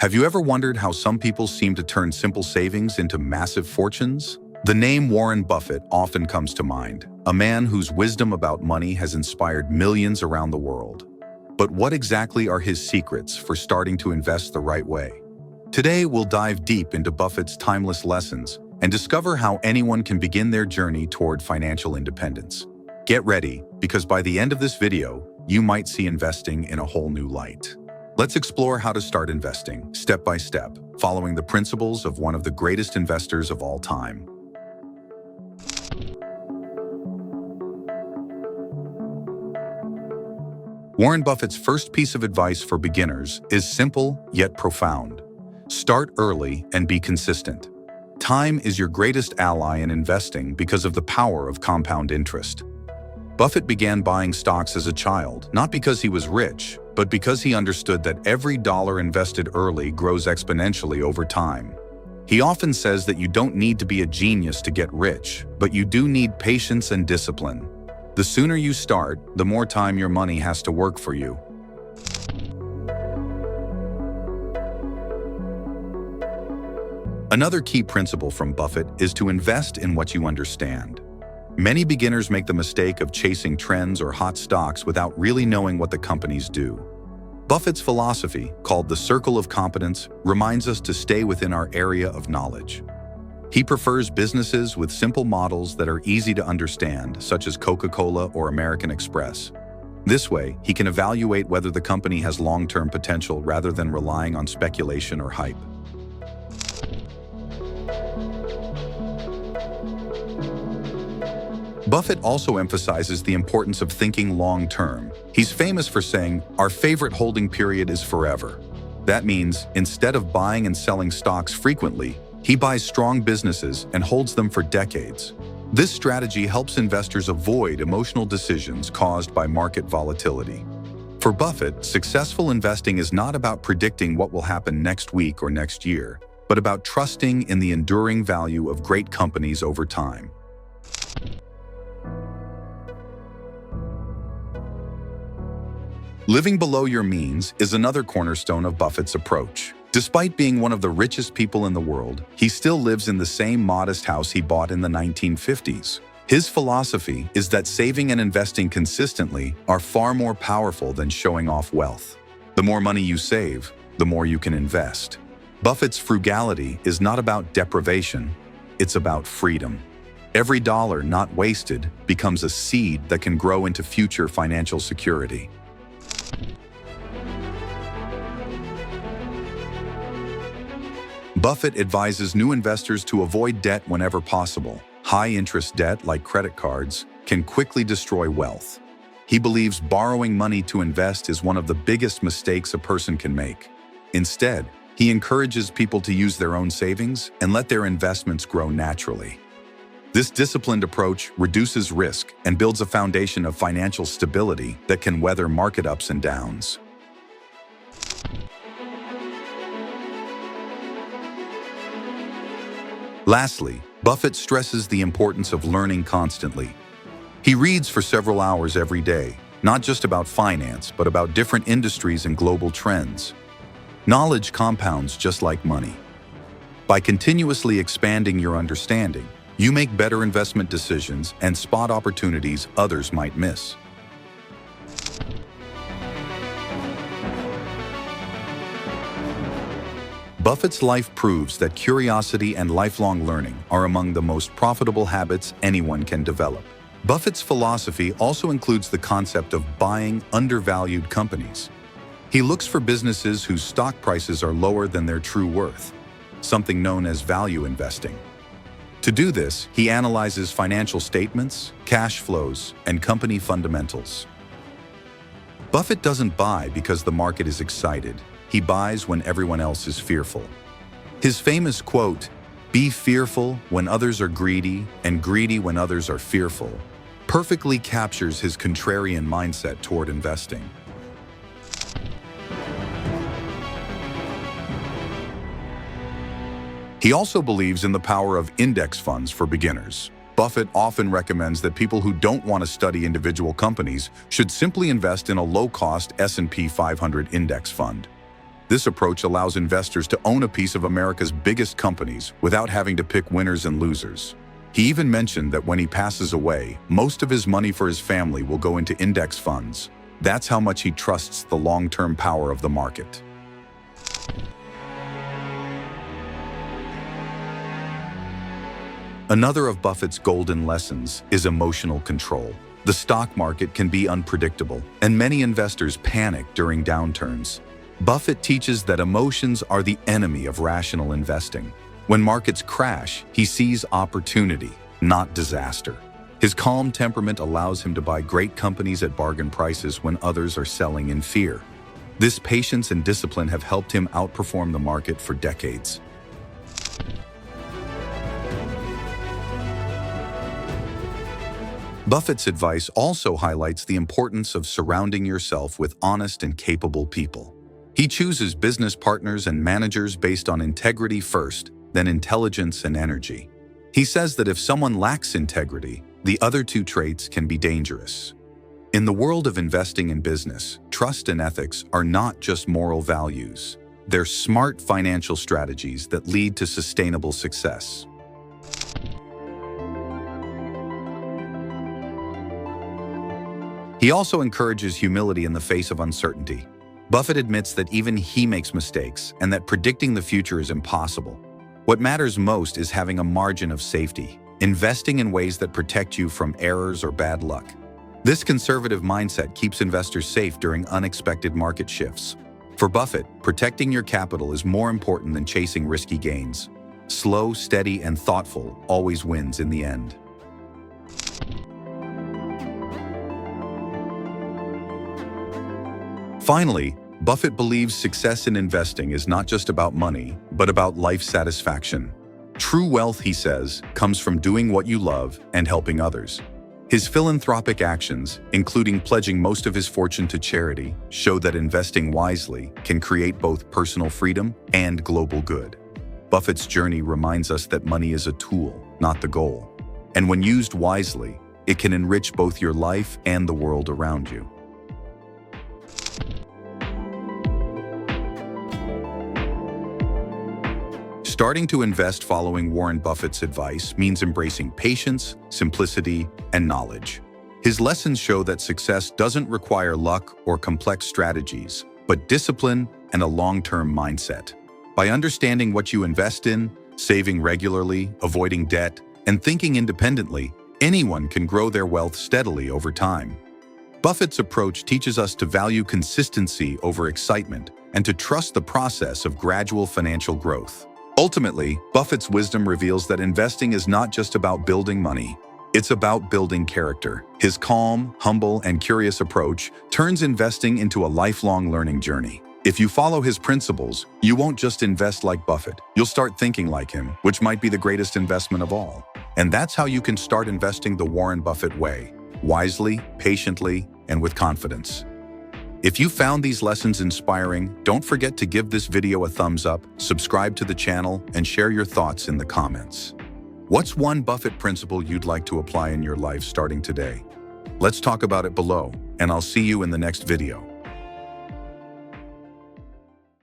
Have you ever wondered how some people seem to turn simple savings into massive fortunes? The name Warren Buffett often comes to mind, a man whose wisdom about money has inspired millions around the world. But what exactly are his secrets for starting to invest the right way? Today, we'll dive deep into Buffett's timeless lessons and discover how anyone can begin their journey toward financial independence. Get ready, because by the end of this video, you might see investing in a whole new light. Let's explore how to start investing, step by step, following the principles of one of the greatest investors of all time. Warren Buffett's first piece of advice for beginners is simple yet profound. Start early and be consistent. Time is your greatest ally in investing because of the power of compound interest. Buffett began buying stocks as a child, not because he was rich, but because he understood that every dollar invested early grows exponentially over time. He often says that you don't need to be a genius to get rich, but you do need patience and discipline. The sooner you start, the more time your money has to work for you. Another key principle from Buffett is to invest in what you understand. Many beginners make the mistake of chasing trends or hot stocks without really knowing what the companies do. Buffett's philosophy, called the Circle of Competence, reminds us to stay within our area of knowledge. He prefers businesses with simple models that are easy to understand, such as Coca-Cola or American Express. This way, he can evaluate whether the company has long-term potential rather than relying on speculation or hype. Buffett also emphasizes the importance of thinking long-term. He's famous for saying, "Our favorite holding period is forever." That means, instead of buying and selling stocks frequently, he buys strong businesses and holds them for decades. This strategy helps investors avoid emotional decisions caused by market volatility. For Buffett, successful investing is not about predicting what will happen next week or next year, but about trusting in the enduring value of great companies over time. Living below your means is another cornerstone of Buffett's approach. Despite being one of the richest people in the world, he still lives in the same modest house he bought in the 1950s. His philosophy is that saving and investing consistently are far more powerful than showing off wealth. The more money you save, the more you can invest. Buffett's frugality is not about deprivation, it's about freedom. Every dollar not wasted becomes a seed that can grow into future financial security. Buffett advises new investors to avoid debt whenever possible. High-interest debt, like credit cards, can quickly destroy wealth. He believes borrowing money to invest is one of the biggest mistakes a person can make. Instead, he encourages people to use their own savings and let their investments grow naturally. This disciplined approach reduces risk and builds a foundation of financial stability that can weather market ups and downs. Lastly, Buffett stresses the importance of learning constantly. He reads for several hours every day, not just about finance, but about different industries and global trends. Knowledge compounds just like money. By continuously expanding your understanding, you make better investment decisions and spot opportunities others might miss. Buffett's life proves that curiosity and lifelong learning are among the most profitable habits anyone can develop. Buffett's philosophy also includes the concept of buying undervalued companies. He looks for businesses whose stock prices are lower than their true worth, something known as value investing. To do this, he analyzes financial statements, cash flows, and company fundamentals. Buffett doesn't buy because the market is excited. He buys when everyone else is fearful. His famous quote, "Be fearful when others are greedy, and greedy when others are fearful," perfectly captures his contrarian mindset toward investing. He also believes in the power of index funds for beginners. Buffett often recommends that people who don't want to study individual companies should simply invest in a low-cost S&P 500 index fund. This approach allows investors to own a piece of America's biggest companies without having to pick winners and losers. He even mentioned that when he passes away, most of his money for his family will go into index funds. That's how much he trusts the long-term power of the market. Another of Buffett's golden lessons is emotional control. The stock market can be unpredictable, and many investors panic during downturns. Buffett teaches that emotions are the enemy of rational investing. When markets crash, he sees opportunity, not disaster. His calm temperament allows him to buy great companies at bargain prices when others are selling in fear. This patience and discipline have helped him outperform the market for decades. Buffett's advice also highlights the importance of surrounding yourself with honest and capable people. He chooses business partners and managers based on integrity first, then intelligence and energy. He says that if someone lacks integrity, the other two traits can be dangerous. In the world of investing and business, trust and ethics are not just moral values. They're smart financial strategies that lead to sustainable success. He also encourages humility in the face of uncertainty. Buffett admits that even he makes mistakes and that predicting the future is impossible. What matters most is having a margin of safety, investing in ways that protect you from errors or bad luck. This conservative mindset keeps investors safe during unexpected market shifts. For Buffett, protecting your capital is more important than chasing risky gains. Slow, steady, and thoughtful always wins in the end. Finally, Buffett believes success in investing is not just about money, but about life satisfaction. True wealth, he says, comes from doing what you love and helping others. His philanthropic actions, including pledging most of his fortune to charity, show that investing wisely can create both personal freedom and global good. Buffett's journey reminds us that money is a tool, not the goal. And when used wisely, it can enrich both your life and the world around you. Starting to invest following Warren Buffett's advice means embracing patience, simplicity, and knowledge. His lessons show that success doesn't require luck or complex strategies, but discipline and a long-term mindset. By understanding what you invest in, saving regularly, avoiding debt, and thinking independently, anyone can grow their wealth steadily over time. Buffett's approach teaches us to value consistency over excitement and to trust the process of gradual financial growth. Ultimately, Buffett's wisdom reveals that investing is not just about building money, it's about building character. His calm, humble, and curious approach turns investing into a lifelong learning journey. If you follow his principles, you won't just invest like Buffett, you'll start thinking like him, which might be the greatest investment of all. And that's how you can start investing the Warren Buffett way, wisely, patiently, and with confidence. If you found these lessons inspiring, don't forget to give this video a thumbs up, subscribe to the channel, and share your thoughts in the comments. What's one Buffett principle you'd like to apply in your life starting today? Let's talk about it below, and I'll see you in the next video.